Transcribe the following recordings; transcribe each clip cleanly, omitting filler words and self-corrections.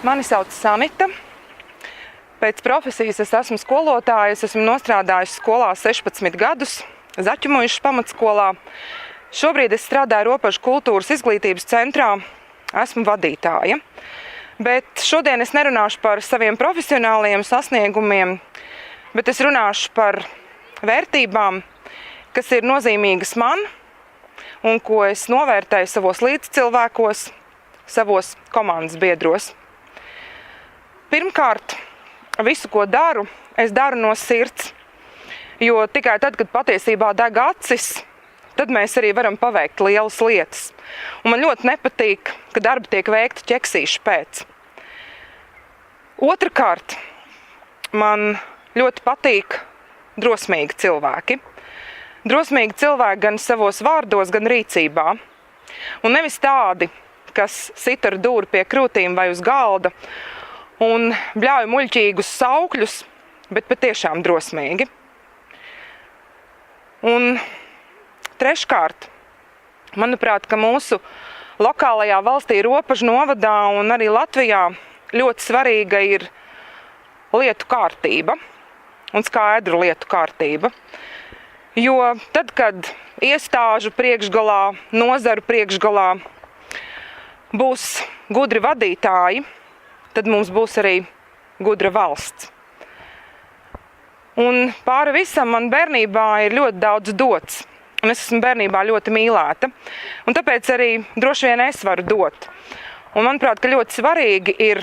Mani sauc Sanita. Pēc profesijas es esmu skolotāja, es esmu nostrādājusi skolā 16 gadus, Zaķumojušas pamatskolā. Šobrīd es strādāju Ropažu kultūras izglītības centrā, esmu vadītāja. Bet šodien es nerunāšu par saviem profesionālajiem sasniegumiem, bet es runāšu par vērtībām, kas ir nozīmīgas man un ko es novērtēju savos līdzcilvēkos, savos komandas biedros. Pirmkārt, visu, ko daru, es daru no sirds, jo tikai tad, kad patiesībā deg acis, tad mēs arī varam paveikt lielas lietas. Un man ļoti nepatīk, ka darbi tiek veikti ķeksīšu pēc. Otrakārt, man ļoti patīk drosmīgi cilvēki. Drosmīgi cilvēki gan savos vārdos, gan rīcībā. Un nevis tādi, kas sit ar dūri pie krūtīm vai uz galda un bļauj muļķīgus saukļus, bet patiešām drosmīgi. Un treškārt, manuprāt, ka mūsu lokālajā valstī Ropažu novadā un arī Latvijā ļoti svarīga ir lietu kārtība un skaidru lietu kārtība. Jo tad, kad iestāžu priekšgalā, nozaru priekšgalā būs gudri vadītāji, tad mums būs arī gudra valsts. Un pāri visam man bērnībā ir ļoti daudz dots. Un es esmu bērnībā ļoti mīlēta. Un tāpēc arī droši vien es varu dot. Un manuprāt, ka ļoti svarīgi ir,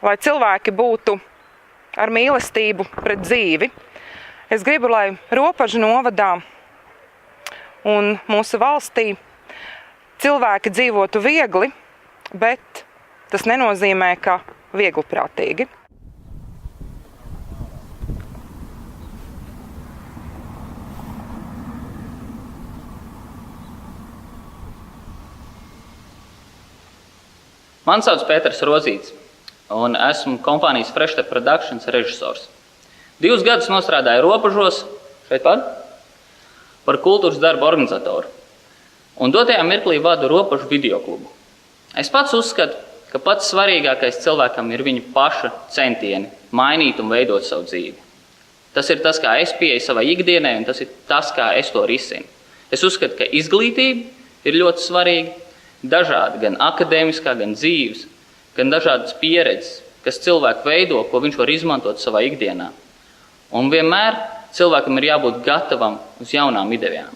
lai cilvēki būtu ar mīlestību pret dzīvi. Es gribu, lai Ropažu novadā un mūsu valstī cilvēki dzīvotu viegli, bet tas nenozīmē, ka viegliprātīgi. Mani sauc Pēters Rozīts, un esmu kompānijas Fresh Step Productions režisors. 2 gadus nostrādāju Ropažos, šeit par kultūras darbu organizatoru. Un dotajā mirklī vadu Ropažu videoklubu. Es pats uzskatu, ka pats svarīgākais cilvēkam ir viņa paša centieni mainīt un veidot savu dzīvi. Tas ir tas, kā es pieeju savai ikdienai, un tas ir tas, kā es to risinu. Es uzskatu, ka izglītība ir ļoti svarīga, dažādi, gan akadēmiskā, gan dzīves, gan dažādas pieredzes, kas cilvēku veido, ko viņš var izmantot savā ikdienā. Un vienmēr cilvēkam ir jābūt gatavam uz jaunām idejām.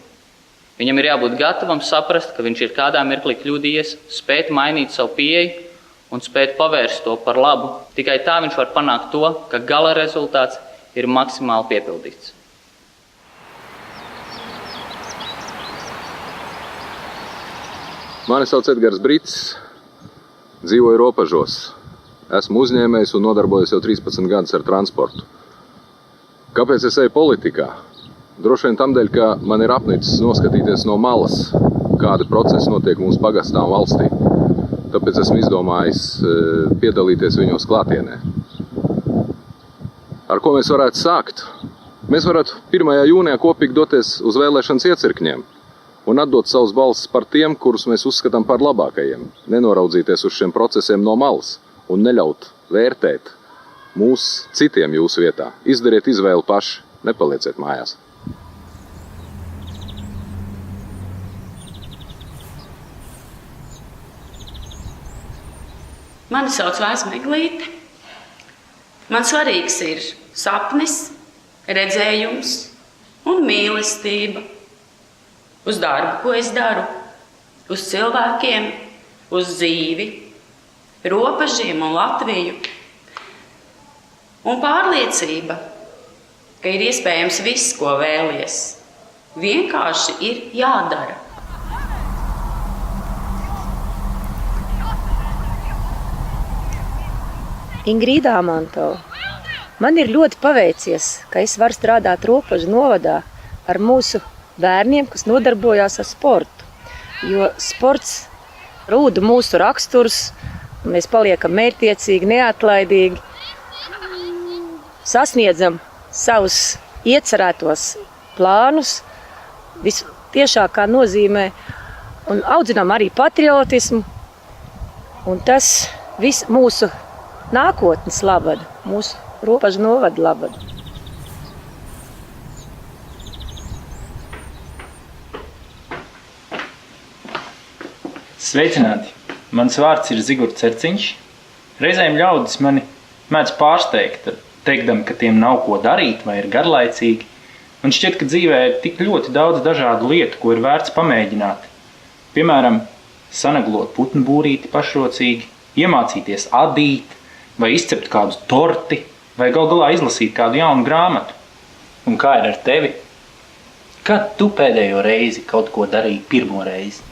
Viņam ir jābūt gatavam saprast, ka viņš ir kādā mirklī kļūdījies, spēt mainīt savu pieeju un spēt pavērst to par labu. Tikai tā viņš var panākt to, ka gala rezultāts ir maksimāli piepildīts. Mani sauc Edgars Brits, dzīvoju Ropažos. Esmu uzņēmējs un nodarbojos jau 13 gadus ar transportu. Kāpēc es eju politikā? Droši vien tamdēļ, ka man ir apnicis noskatīties no malas, kādi procesi notiek mūsu pagastā un valstī. Tāpēc esmu izdomājis piedalīties viņos klātienē. Ar ko mēs varētu sākt? Mēs varētu 1. jūnijā kopīgi doties uz vēlēšanas iecirkņiem un atdot savus balsis par tiem, kurus mēs uzskatām par labākajiem. Nenoraudzīties uz šiem procesiem no malas un neļaut vērtēt mūs citiem jūsu vietā. Izdariet izvēli paši, nepalieciet mājās. Mani sauc Vēs Meglīte. Man svarīgs ir sapnis, redzējums un mīlestība uz darbu, ko es daru, uz cilvēkiem, uz dzīvi, Ropažiem un Latviju. Un pārliecība, ka ir iespējams viss, ko vēlies. Vienkārši ir jādara. Ingrīda Amantova. Man ir ļoti paveicies, ka es varu strādāt Ropažu novadā ar mūsu bērniem, kas nodarbojās ar sportu. Jo sports rūda mūsu raksturus, un mēs paliekam mērķtiecīgi, neatlaidīgi, sasniedzam savus iecerētos plānus vistiešākā nozīmē un audzinām arī patriotismu, un tas visu mūsu nākotnes labad, mūsu robežu novada labad. Sveicināti! Mans vārds ir Zigurds Cerciņš. Reizēm ļaudis mani mēdz pārsteigt, teikdami, ka tiem nav ko darīt vai ir garlaicīgi. Un šķiet, ka dzīvē ir tik ļoti daudz dažādu lietu, ko ir vērts pamēģināt. Piemēram, sanaglot putnu būrīti pašrocīgi, iemācīties adīt, vai izcept kādu torti, vai gal galā izlasīt kādu jaunu grāmatu. Un kā ir ar tevi? Kad tu pēdējo reizi kaut ko darīji pirmo reizi?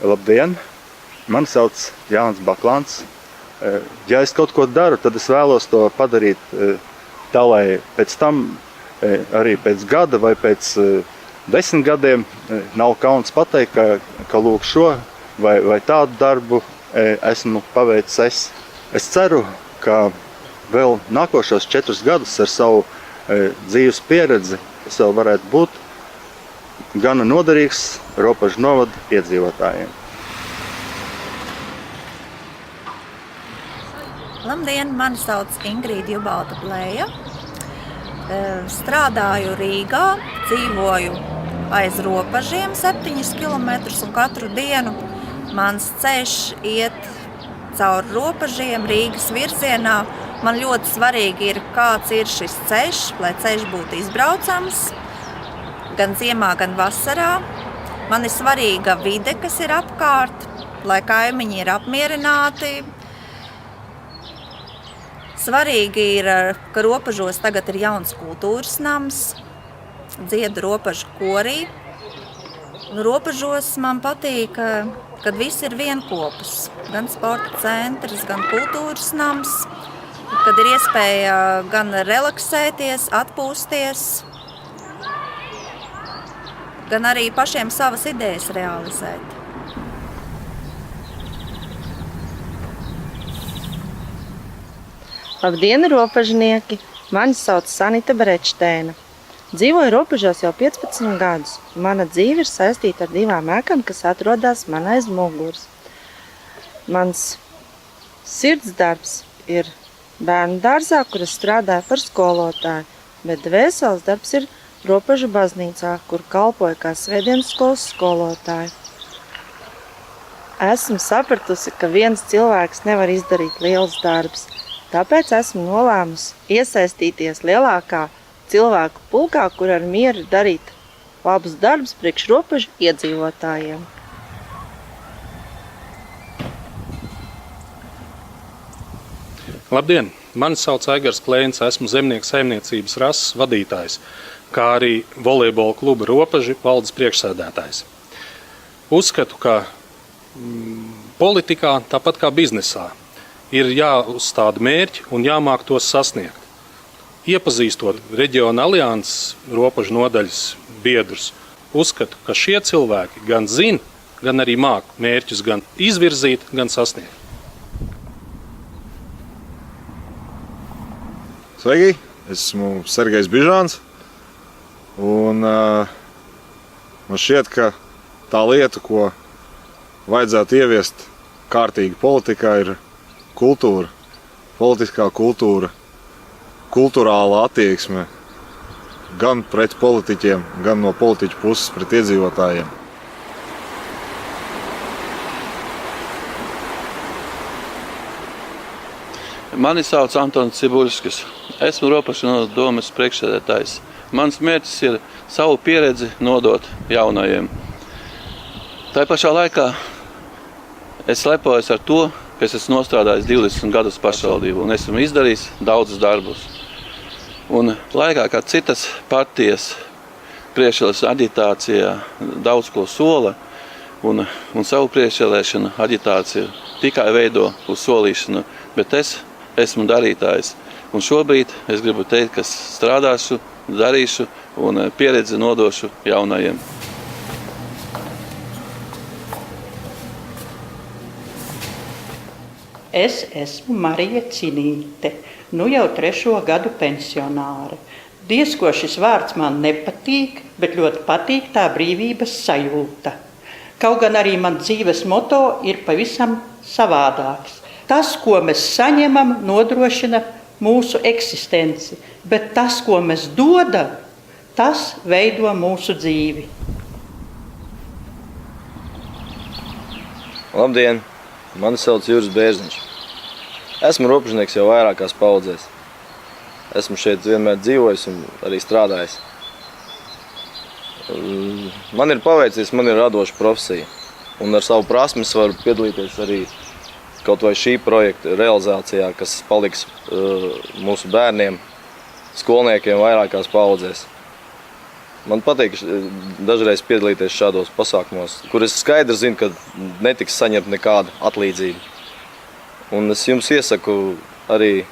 Labdien! Mani sauc Jānis Baklāns. Ja es kaut ko daru, tad es vēlos to padarīt tā, lai pēc tam, arī pēc gada vai pēc 10 gadiem, nav kauns pateikt, ka lūk šo vai tādu darbu esmu paveicis es. Es ceru, ka vēl nākošos 4 gadus ar savu dzīves pieredzi es vēl varētu būt gana noderīgs robežu novada iedzīvotājiem. Labdien, mani sauc Ingrīda Jubalta Plēja. Strādāju Rīgā, dzīvoju aiz robežiem 7 kilometrus un katru dienu mans ceļš iet caur robežiem Rīgas virzienā. Man ļoti svarīgi ir, kāds ir šis ceļš, lai ceļš būtu izbraucams. Gan ziemā, gan vasarā. Man ir svarīga vide, kas ir apkārt, lai kaimiņi ir apmierināti. Svarīgi ir, ka robežos tagad ir jauns kultūras nams, dziedu robežu korī. Robežos man patīk, kad viss ir vienkopus. Gan sporta centrs, gan kultūras nams, kad ir iespēja gan relaksēties, atpūsties, gan arī pašiem savas idejas realizēt. Labdien, robežnieki! Mani sauc Sanita Brečtēna. Dzīvoju robežās jau 15 gadus. Mana dzīve ir saistīta ar 2 ēkām, kas atrodas man aiz muguras. Mans sirds darbs ir bērnu dārzā, kur es strādāju par skolotāju, bet dvēseles darbs ir robežu baznīcā, kur kalpoju kā svētdienas skolas skolotāja. Esmu sapratusi, ka viens cilvēks nevar izdarīt liels darbs, tāpēc esmu nolēmusi iesaistīties lielākā cilvēku pulkā, kur ar mieru darīt labus darbus priekš robežu iedzīvotājiem. Labdien! Mani sauc Aigars Klēns, esmu zemnieku saimniecības rases vadītājs, kā arī volejbola kluba Robeži valdes priekšsēdētājs. Uzskatu, ka politikā, tāpat kā biznesā, ir jāuzstāda mērķi un jāmāk tos sasniegt. Iepazīstot reģiona alianses robežu nodaļas biedrus, uzskatu, ka šie cilvēki gan zina, gan arī māk mērķus gan izvirzīt, gan sasniegt. Sveiki, esmu Sergejs Bižāns. Un man šķiet, ka tā lieta, ko vajadzētu ieviest kārtīgi politikā, ir kultūra, politiskā kultūra, kultūrāla attieksme gan pret politiķiem, gan no politiķu puses pret iedzīvotājiem. Mani sauc Antons Cibuļskis. Esmu robežu domes priekšsēdētājs. Mans mērķis ir savu pieredzi nodot jaunajiem. Tā pašā laikā es lepojos ar to, ka es esmu nostrādājis 20 gadus pašvaldību un esmu izdarījis daudzus darbus. Un laikā, kad citas partijas priekšvēlēšanas aģitācijā daudz ko sola un savu priekšvēlēšanu aģitāciju tikai veido uz solīšanu, bet es esmu darītājs. Un šobrīd es gribu teikt, ka strādāšu, darīšu un pieredzi nodošu jaunajiem. Es esmu Marija Cinīte, nu jau 3. gadu pensionāre. Diezko šis vārds man nepatīk, bet ļoti patīk tā brīvības sajūta. Kaut gan arī man dzīves moto ir pavisam savādāks. Tas, ko mēs saņemam, nodrošina mūsu eksistenci, bet tas, ko mēs dodam, tas veido mūsu dzīvi. Labdien! Mani sauc Juris Bērziņš. Esmu robežnieks jau vairākās paudzēs. Esmu šeit vienmēr dzīvojis un arī strādājis. Man ir paveicies, man ir radoša profesija. Un ar savu prasmes varu piedalīties arī kaut vai šī projekta realizācijā, kas paliks mūsu bērniem, skolniekiem vairākās paudzēs. Man patīk dažreiz piedalīties šādos pasākumos, kur es skaidri zinu, ka netiks saņemt nekādu atlīdzību. Un es jums iesaku arī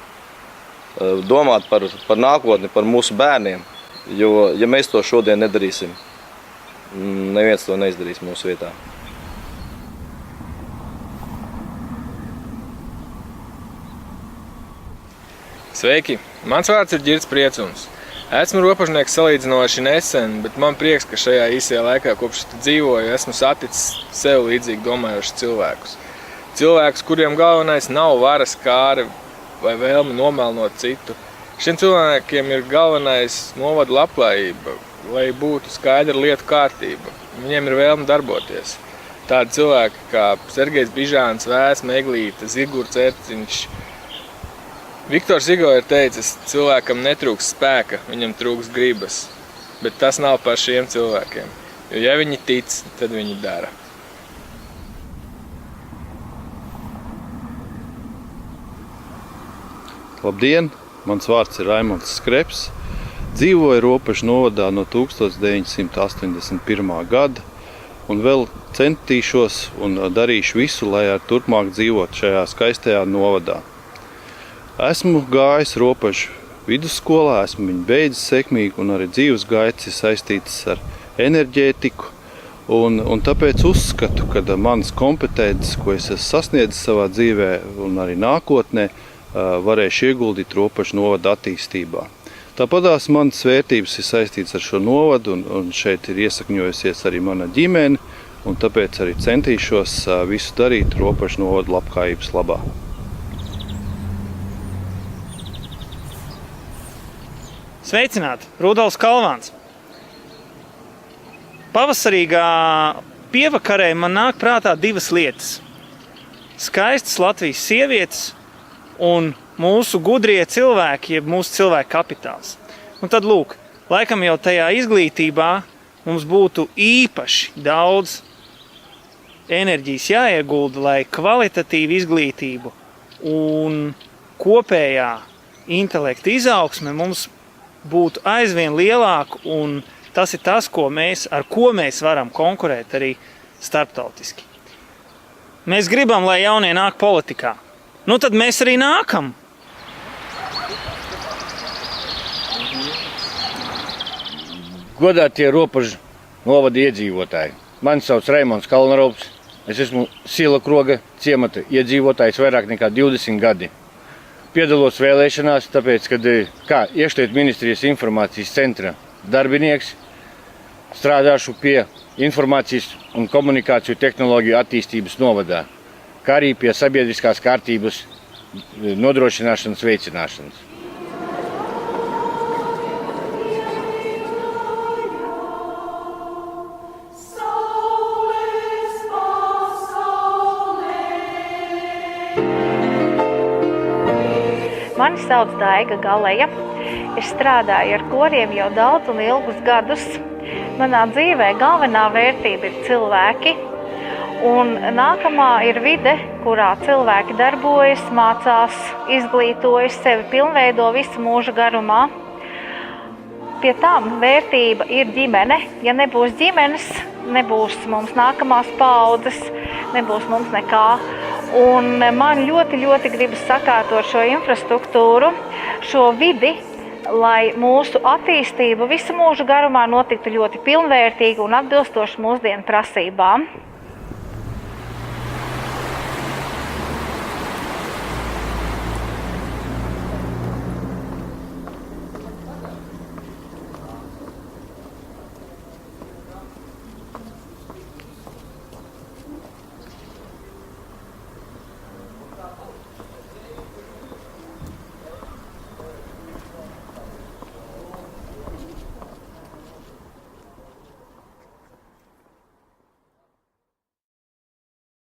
domāt par nākotni, par mūsu bērniem, jo, ja mēs to šodien nedarīsim, neviens to neizdarīs mūsu vietā. Sveiki! Mans vārds ir Ģirds Priecuns. Esmu robežnieks salīdzinoši nesen, bet man prieks, ka šajā īsajā laikā, kopš dzīvoju, esmu saticis sev līdzīgi domājošus cilvēkus. Cilvēkus, kuriem galvenais nav varas kāre vai vēlme nomelnot citu. Šiem cilvēkiem ir galvenais novada labklājība, lai būtu skaidra lietu kārtība. Viņiem ir vēlme darboties. Tādi cilvēki kā Sergejs Bižāns, Vēsma Eglīte, Zigurs Cerciņš. Viktors Hugo ir teicis, cilvēkam netrūks spēka, viņam trūks gribas. Bet tas nav par šiem cilvēkiem, jo ja viņi tic, tad viņi dara. Labdien! Mans vārds ir Raimonds Skreps. Dzīvoju Ropažu novadā no 1981. gada un vēl centīšos un darīšu visu, lai ar turpmāk dzīvot šajā skaistajā novadā. Esmu gājis Ropažu vidusskolā, esmu viņu beidzis sekmīgi un arī dzīves gaitas ir saistītas ar enerģētiku. Un tāpēc uzskatu, ka manas kompetences, ko es esmu sasniedzis savā dzīvē un arī nākotnē, varēšu ieguldīt Ropažu novada attīstībā. Tāpatās manas vērtības ir saistītas ar šo novadu un šeit ir iesakņojusies arī mana ģimene, un tāpēc arī centīšos visu darīt Ropažu novada labklājības labā. Sveicināti! Rudolfs Kalvāns. Pavasarīgā pievakarē man nāk prātā divas lietas. Skaistas Latvijas sievietes un mūsu gudrie cilvēki, jeb mūsu cilvēku kapitāls. Un tad lūk, laikam jau tajā izglītībā mums būtu īpaši daudz enerģijas jāiegulda, lai kvalitatīvu izglītību un kopējā intelekta izaugsme mums būtu aizvien lielāka, un tas ir tas, ar ko mēs varam konkurēt arī starptautiski. Mēs gribam, lai jaunie nāk politikā. Nu tad mēs arī nākam. Godātie Ropažu novada iedzīvotāji. Mani sauc Raimonds Kalnarops. Es esmu Silakroga ciemata iedzīvotājs vairāk nekā 20 gadi. Piedalos vēlēšanās, tāpēc, kad kā Iekšlietu ministrijas informācijas centra darbinieks strādāšu pie informācijas un komunikāciju tehnoloģiju attīstības novadā, kā arī pie sabiedriskās kārtības nodrošināšanas veicināšanas. Mani sauc Daiga Galeja. Es strādāju ar koriem jau daudz un ilgus gadus. Manā dzīvē galvenā vērtība ir cilvēki. Un nākamā ir vide, kurā cilvēki darbojas, mācās, izglītojas, sevi pilnveido visu mūža garumā. Pie tām vērtība ir ģimene. Ja nebūs ģimenes, nebūs mums nākamās paaudzes, nebūs mums nekā. Un man ļoti, ļoti gribas sakārtot šo infrastruktūru, šo vidi, lai mūsu attīstība visu mūžu garumā notiktu ļoti pilnvērtīgi un atbilstoši mūsdienu prasībām.